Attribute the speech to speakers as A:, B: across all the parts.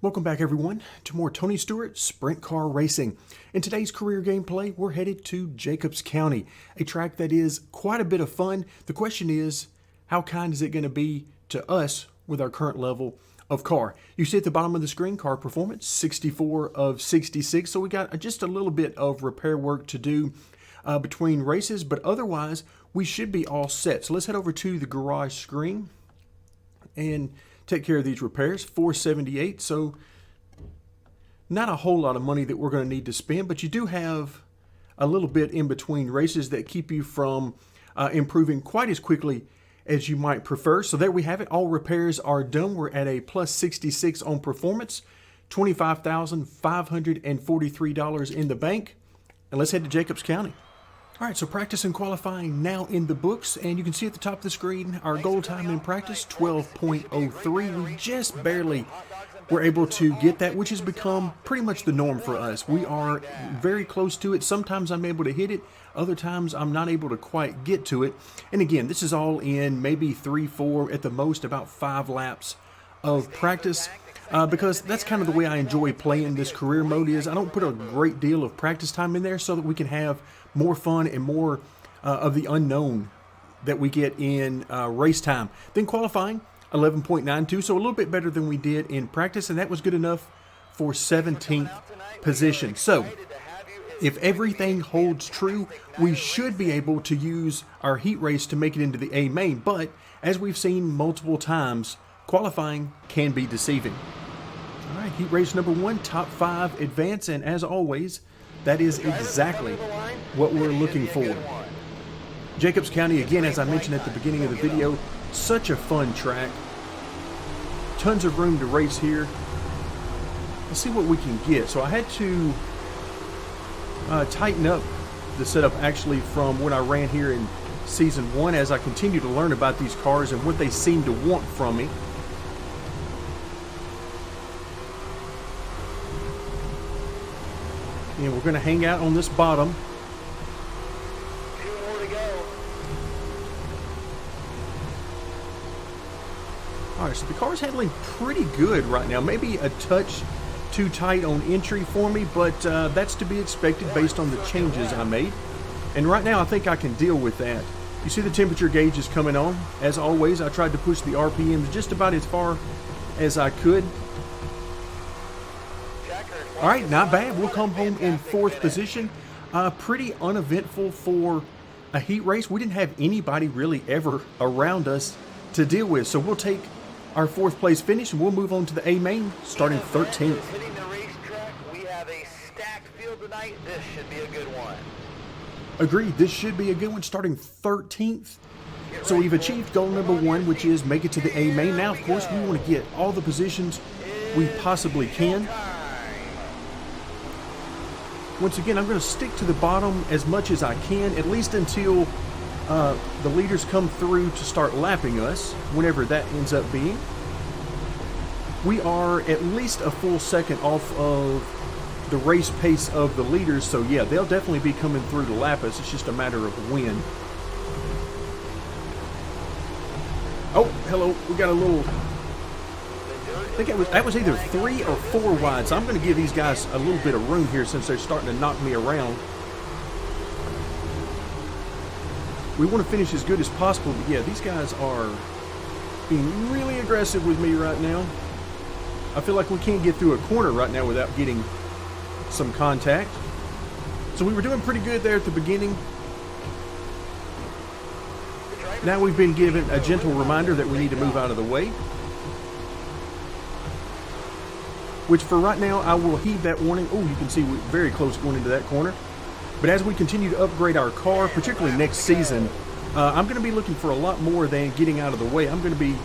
A: Welcome back everyone to more Tony Stewart Sprint Car Racing. In today's career gameplay, we're headed to Jacobs County, a track that is quite a bit of fun. The question is, how kind is it going to be to us with our current level of car? You see at the bottom of the screen, car performance, 64 of 66. So we got just a little bit of repair work to do between races, but otherwise we should be all set. So let's head over to the garage screen and take care of these repairs. 478, so not a whole lot of money that we're going to need to spend, but you do have a little bit in between races that keep you from improving quite as quickly as you might prefer. So there we have it. All repairs are done. We're at a plus 66 on performance, $25,543 in the bank, and let's head to Jacobs County. All right, so practice and qualifying now in the books, and you can see at the top of the screen our goal time in practice, 12.03. We just barely were able to get that, which has become pretty much the norm for us. We are very close to it. Sometimes I'm able to hit it, other times I'm not able to quite get to it. And again, this is all in maybe 3, 4, at the most about 5 laps of practice. Because that's kind of the way I enjoy playing this career mode is I don't put a great deal of practice time in there so that we can have more fun and more of the unknown that we get in race time. Then qualifying, 11.92, so a little bit better than we did in practice, and that was good enough for 17th position. So if everything holds true, we should be able to use our heat race to make it into the A main, but as we've seen multiple times, qualifying can be deceiving. All right, heat race number 1, top 5 advance, and as always, that is exactly what we're looking for. Jacobs County, again, as I mentioned at the beginning of the video, such a fun track. Tons of room to race here. Let's see what we can get. So I had to tighten up the setup actually from what I ran here in Season 1 as I continue to learn about these cars and what they seem to want from me. And we're going to hang out on this bottom.
B: 2 more to go.
A: All right, so the car's handling pretty good right now. Maybe a touch too tight on entry for me, but that's to be expected based on the changes I made. And right now, I think I can deal with that. You see the temperature gauge is coming on. As always, I tried to push the RPMs just about as far as I could. All right, not bad. We'll come home in 4th position. Pretty uneventful for a heat race. We didn't have anybody really ever around us to deal with. So we'll take our 4th place finish and we'll move on to the A main starting 13th.
B: Hitting the racetrack, we have a stacked field tonight. This should be a good one.
A: Agreed, this should be a good one starting 13th. So we've achieved goal number 1, which is make it to the A main. Now, of course, we want to get all the positions we possibly can. Once again, I'm going to stick to the bottom as much as I can, at least until the leaders come through to start lapping us, whenever that ends up being. We are at least a full second off of the race pace of the leaders, so yeah, they'll definitely be coming through to lap us. It's just a matter of when. Oh, hello, we got a little... I think that was either 3 or 4 wide, so I'm going to give these guys a little bit of room here since they're starting to knock me around. We want to finish as good as possible, but yeah, these guys are being really aggressive with me right now. I feel like we can't get through a corner right now without getting some contact. So we were doing pretty good there at the beginning. Now we've been given a gentle reminder that we need to move out of the way. Which for right now, I will heed that warning. Oh, you can see we're very close going into that corner. But as we continue to upgrade our car, particularly next season, I'm going to be looking for a lot more than getting out of the way. I'm going to be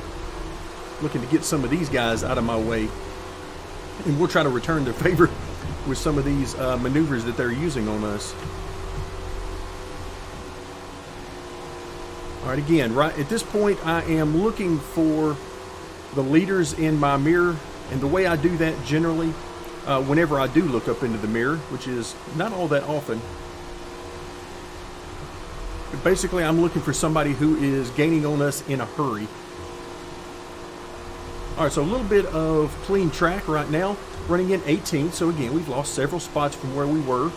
A: looking to get some of these guys out of my way. And we'll try to return their favor with some of these maneuvers that they're using on us. All right, again, right at this point, I am looking for the leaders in my mirror. And the way I do that generally, whenever I do look up into the mirror, which is not all that often, but basically I'm looking for somebody who is gaining on us in a hurry. All right, so a little bit of clean track right now, running in 18th. So again, we've lost several spots from where we were.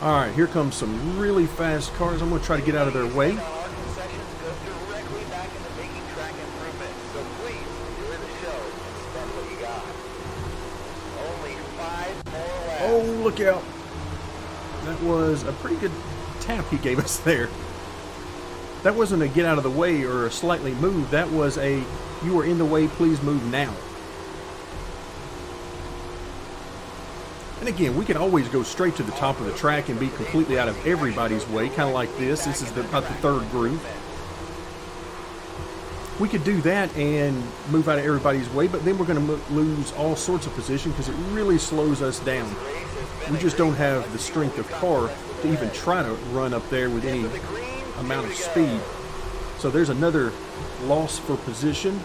A: All right, here comes some really fast cars. I'm going to try to get out of their way.
B: Our concessions go directly back into making track improvements. So please enjoy the show and spend what you got. Only 5 more laps.
A: Oh, look out. That was a pretty good tap he gave us there. That wasn't a get out of the way or a slightly move. That was a, you are in the way, please move now. And again, we can always go straight to the top of the track and be completely out of everybody's way, kind of like this. This is about the third groove. We could do that and move out of everybody's way, but then we're going to lose all sorts of position because it really slows us down. We just don't have the strength of car to even try to run up there with any amount of speed. So there's another loss for position.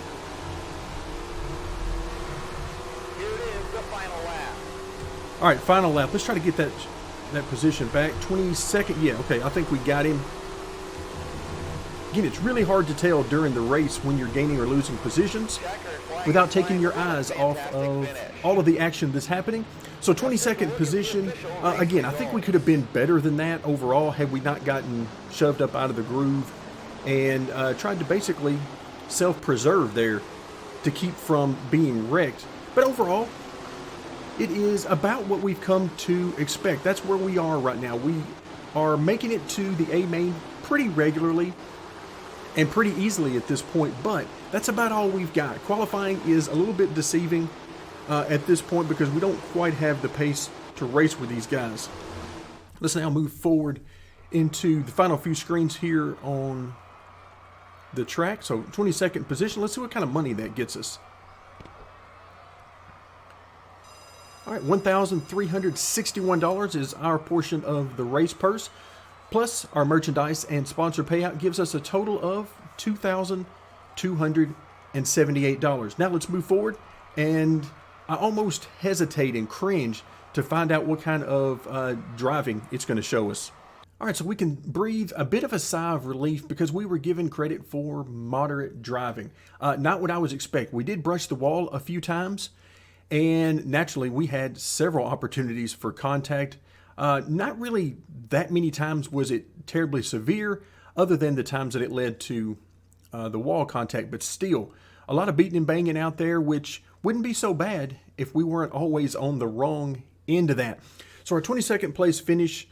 B: Here it is, the final lap.
A: All right, final lap. Let's try to get that position back. 22nd. Yeah, okay. I think we got him. Again, it's really hard to tell during the race when you're gaining or losing positions without taking your eyes off of all of the action that's happening. So 22nd position, again, I think we could have been better than that overall had we not gotten shoved up out of the groove and tried to basically self-preserve there to keep from being wrecked. But overall, it is about what we've come to expect. That's where we are right now. We are making it to the A main pretty regularly and pretty easily at this point, but that's about all we've got. Qualifying is a little bit deceiving at this point because we don't quite have the pace to race with these guys. Let's now move forward into the final few screens here on the track. So 22nd position. Let's see what kind of money that gets us. All right, $1,361 is our portion of the race purse. Plus, our merchandise and sponsor payout gives us a total of $2,278. Now let's move forward, and I almost hesitate and cringe to find out what kind of driving it's going to show us. All right, so we can breathe a bit of a sigh of relief because we were given credit for moderate driving. Not what I was expecting. We did brush the wall a few times, and naturally we had several opportunities for contact. Not really that many times was it terribly severe, other than the times that it led to the wall contact, but still a lot of beating and banging out there, which wouldn't be so bad if we weren't always on the wrong end of that. So our 22nd place finish,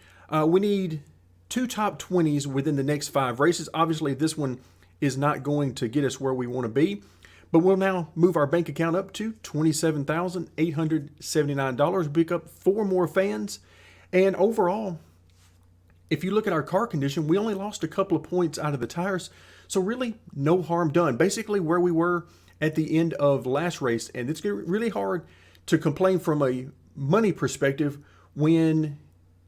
A: we need 2 top 20s within the next 5 races. Obviously this one is not going to get us where we want to be, but we'll now move our bank account up to $27,879, pick up 4 more fans. And overall, if you look at our car condition, we only lost a couple of points out of the tires. So really no harm done. Basically where we were at the end of the last race. And it's really hard to complain from a money perspective when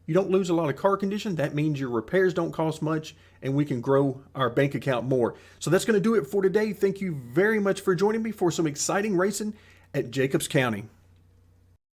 A: you don't lose a lot of car condition. That means your repairs don't cost much and we can grow our bank account more. So that's going to do it for today. Thank you very much for joining me for some exciting racing at Jacobs County.